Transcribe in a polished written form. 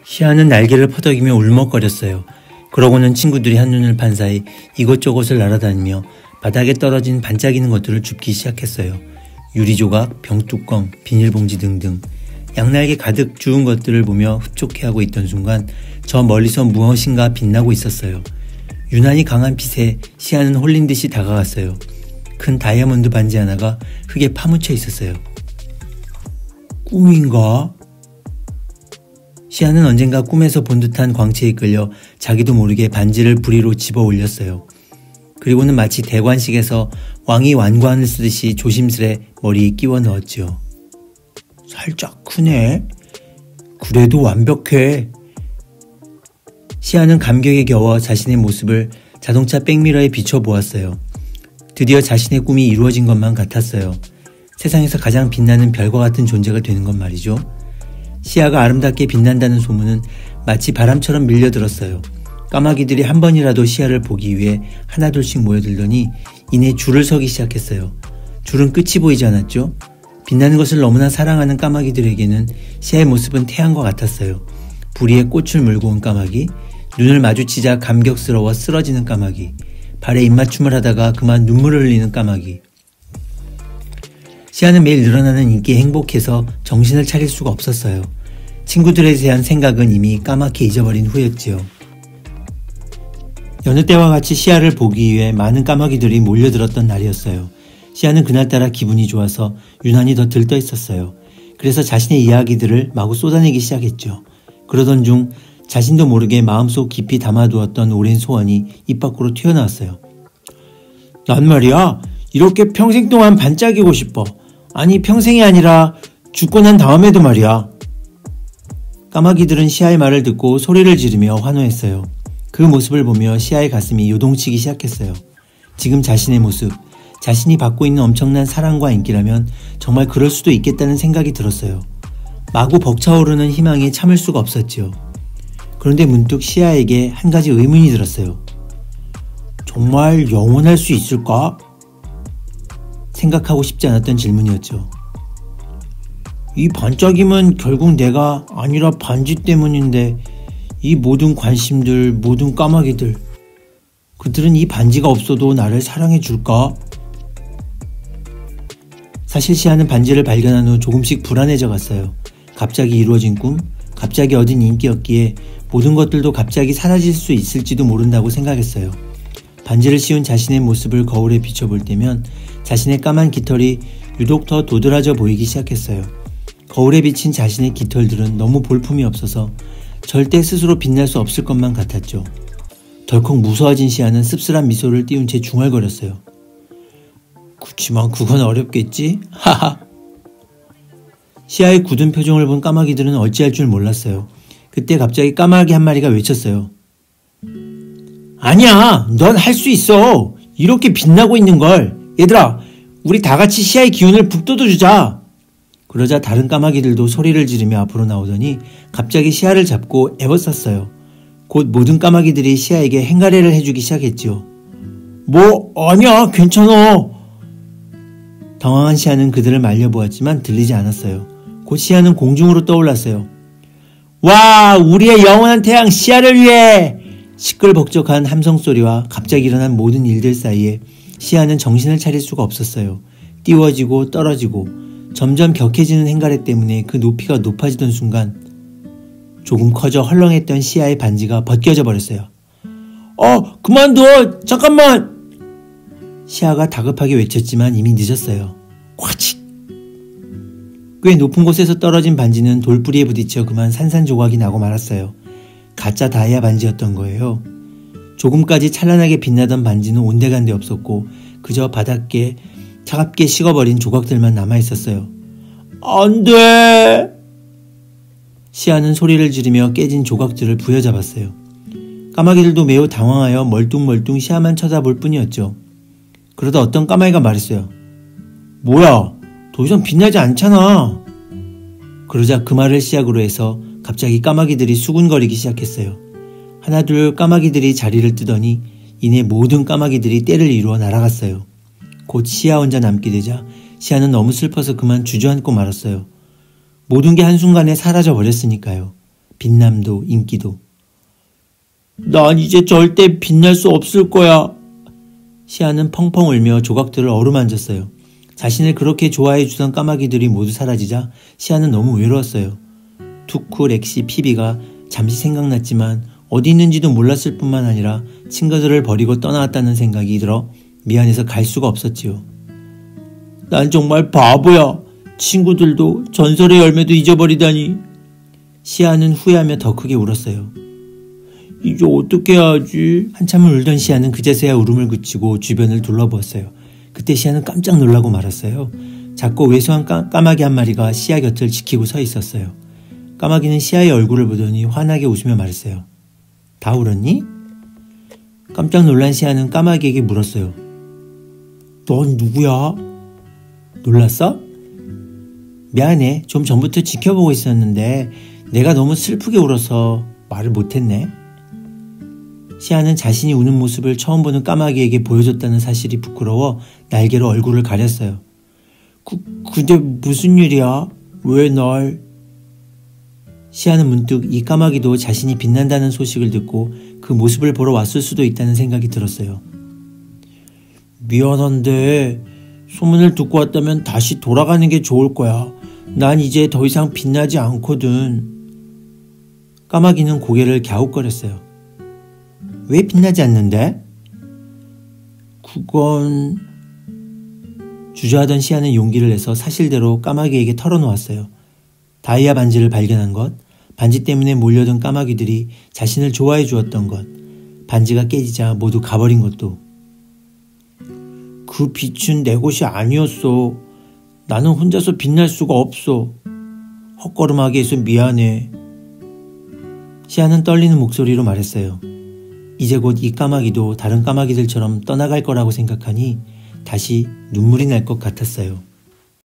시아는 날개를 퍼덕이며 울먹거렸어요. 그러고는 친구들이 한눈을 판 사이 이곳저곳을 날아다니며 바닥에 떨어진 반짝이는 것들을 줍기 시작했어요. 유리조각, 병뚜껑, 비닐봉지 등등 양날개 가득 주운 것들을 보며 흡족해하고 있던 순간 저 멀리서 무엇인가 빛나고 있었어요. 유난히 강한 빛에 시아는 홀린 듯이 다가갔어요. 큰 다이아몬드 반지 하나가 흙에 파묻혀 있었어요. 꿈인가? 시아는 언젠가 꿈에서 본 듯한 광채에 이끌려 자기도 모르게 반지를 부리로 집어 올렸어요. 그리고는 마치 대관식에서 왕이 완관을 쓰듯이 조심스레 머리에 끼워 넣었지요. 살짝 크네. 그래도 완벽해. 시아는 감격에 겨워 자신의 모습을 자동차 백미러에 비춰보았어요. 드디어 자신의 꿈이 이루어진 것만 같았어요. 세상에서 가장 빛나는 별과 같은 존재가 되는 것 말이죠. 시아가 아름답게 빛난다는 소문은 마치 바람처럼 밀려들었어요. 까마귀들이 한 번이라도 시아를 보기 위해 하나둘씩 모여들더니 이내 줄을 서기 시작했어요. 줄은 끝이 보이지 않았죠? 빛나는 것을 너무나 사랑하는 까마귀들에게는 시아의 모습은 태양과 같았어요. 부리에 꽃을 물고 온 까마귀, 눈을 마주치자 감격스러워 쓰러지는 까마귀, 발에 입맞춤을 하다가 그만 눈물을 흘리는 까마귀. 시아는 매일 늘어나는 인기에 행복해서 정신을 차릴 수가 없었어요. 친구들에 대한 생각은 이미 까맣게 잊어버린 후였지요. 여느 때와 같이 시아를 보기 위해 많은 까마귀들이 몰려들었던 날이었어요. 시아는 그날따라 기분이 좋아서 유난히 더 들떠 있었어요. 그래서 자신의 이야기들을 마구 쏟아내기 시작했죠. 그러던 중 자신도 모르게 마음속 깊이 담아두었던 오랜 소원이 입 밖으로 튀어나왔어요. 난 말이야, 이렇게 평생 동안 반짝이고 싶어. 아니, 평생이 아니라 죽고 난 다음에도 말이야. 까마귀들은 시아의 말을 듣고 소리를 지르며 환호했어요. 그 모습을 보며 시아의 가슴이 요동치기 시작했어요. 지금 자신의 모습, 자신이 받고 있는 엄청난 사랑과 인기라면 정말 그럴 수도 있겠다는 생각이 들었어요. 마구 벅차오르는 희망에 참을 수가 없었지요. 그런데 문득 시아에게 한 가지 의문이 들었어요. 정말 영원할 수 있을까? 생각하고 싶지 않았던 질문이었죠. 이 반짝임은 결국 내가 아니라 반지 때문인데 이 모든 관심들, 모든 까마귀들, 그들은 이 반지가 없어도 나를 사랑해 줄까? 사실 시아는 반지를 발견한 후 조금씩 불안해져 갔어요. 갑자기 이루어진 꿈, 갑자기 얻은 인기였기에 모든 것들도 갑자기 사라질 수 있을지도 모른다고 생각했어요. 반지를 씌운 자신의 모습을 거울에 비춰볼 때면 자신의 까만 깃털이 유독 더 도드라져 보이기 시작했어요. 거울에 비친 자신의 깃털들은 너무 볼품이 없어서 절대 스스로 빛날 수 없을 것만 같았죠. 덜컥 무서워진 시아는 씁쓸한 미소를 띄운 채 중얼거렸어요. 그치만 그건 어렵겠지? 하하. 시아의 굳은 표정을 본 까마귀들은 어찌할 줄 몰랐어요. 그때 갑자기 까마귀 한 마리가 외쳤어요. 아니야, 넌 할 수 있어. 이렇게 빛나고 있는 걸. 얘들아, 우리 다 같이 시아의 기운을 북돋워주자. 그러자 다른 까마귀들도 소리를 지르며 앞으로 나오더니 갑자기 시아를 잡고 애워쌌어요. 곧 모든 까마귀들이 시아에게 행가래를 해주기 시작했지요. 뭐, 아니야, 괜찮아. 당황한 시아는 그들을 말려보았지만 들리지 않았어요. 곧 시아는 공중으로 떠올랐어요. 와, 우리의 영원한 태양 시아를 위해! 시끌벅적한 함성소리와 갑자기 일어난 모든 일들 사이에 시아는 정신을 차릴 수가 없었어요. 띄워지고 떨어지고 점점 격해지는 행가래 때문에 그 높이가 높아지던 순간 조금 커져 헐렁했던 시아의 반지가 벗겨져 버렸어요. 그만둬! 잠깐만! 시아가 다급하게 외쳤지만 이미 늦었어요. 콱칙! 꽤 높은 곳에서 떨어진 반지는 돌뿌리에 부딪혀 그만 산산조각이 나고 말았어요. 가짜 다이아 반지였던 거예요. 조금까지 찬란하게 빛나던 반지는 온데간데 없었고 그저 바닥에 차갑게 식어버린 조각들만 남아있었어요. 안 돼! 시아는 소리를 지르며 깨진 조각들을 부여잡았어요. 까마귀들도 매우 당황하여 멀뚱멀뚱 시아만 쳐다볼 뿐이었죠. 그러다 어떤 까마귀가 말했어요. 뭐야, 더 이상 빛나지 않잖아. 그러자 그 말을 시작으로 해서 갑자기 까마귀들이 수군거리기 시작했어요. 하나둘 까마귀들이 자리를 뜨더니 이내 모든 까마귀들이 떼를 이루어 날아갔어요. 곧 시아 혼자 남게 되자 시아는 너무 슬퍼서 그만 주저앉고 말았어요. 모든 게 한순간에 사라져 버렸으니까요. 빛남도 인기도. 난 이제 절대 빛날 수 없을 거야. 시아는 펑펑 울며 조각들을 어루만졌어요. 자신을 그렇게 좋아해 주던 까마귀들이 모두 사라지자 시아는 너무 외로웠어요. 투쿠, 렉시, 피비가 잠시 생각났지만 어디 있는지도 몰랐을 뿐만 아니라 친구들을 버리고 떠나왔다는 생각이 들어 미안해서 갈 수가 없었지요. 난 정말 바보야. 친구들도 전설의 열매도 잊어버리다니. 시아는 후회하며 더 크게 울었어요. 이제 어떻게 해야지? 한참을 울던 시아는 그제서야 울음을 그치고 주변을 둘러보았어요. 그때 시아는 깜짝 놀라고 말았어요. 작고 왜소한 까마귀 한 마리가 시아 곁을 지키고 서 있었어요. 까마귀는 시아의 얼굴을 보더니 환하게 웃으며 말했어요. 다 울었니? 깜짝 놀란 시아는 까마귀에게 물었어요. 넌 누구야? 놀랐어? 미안해. 좀 전부터 지켜보고 있었는데 내가 너무 슬프게 울어서 말을 못했네. 시아는 자신이 우는 모습을 처음 보는 까마귀에게 보여줬다는 사실이 부끄러워 날개로 얼굴을 가렸어요. 근데 무슨 일이야? 왜 날? 시아는 문득 이 까마귀도 자신이 빛난다는 소식을 듣고 그 모습을 보러 왔을 수도 있다는 생각이 들었어요. 미안한데 소문을 듣고 왔다면 다시 돌아가는 게 좋을 거야. 난 이제 더 이상 빛나지 않거든. 까마귀는 고개를 갸웃거렸어요. 왜 빛나지 않는데? 그건... 주저하던 시아는 용기를 내서 사실대로 까마귀에게 털어놓았어요. 다이아 반지를 발견한 것, 반지 때문에 몰려든 까마귀들이 자신을 좋아해 주었던 것, 반지가 깨지자 모두 가버린 것도. 그 빛은 내 것이 아니었어. 나는 혼자서 빛날 수가 없어. 헛걸음하게 해서 미안해. 시아는 떨리는 목소리로 말했어요. 이제 곧 이 까마귀도 다른 까마귀들처럼 떠나갈 거라고 생각하니 다시 눈물이 날 것 같았어요.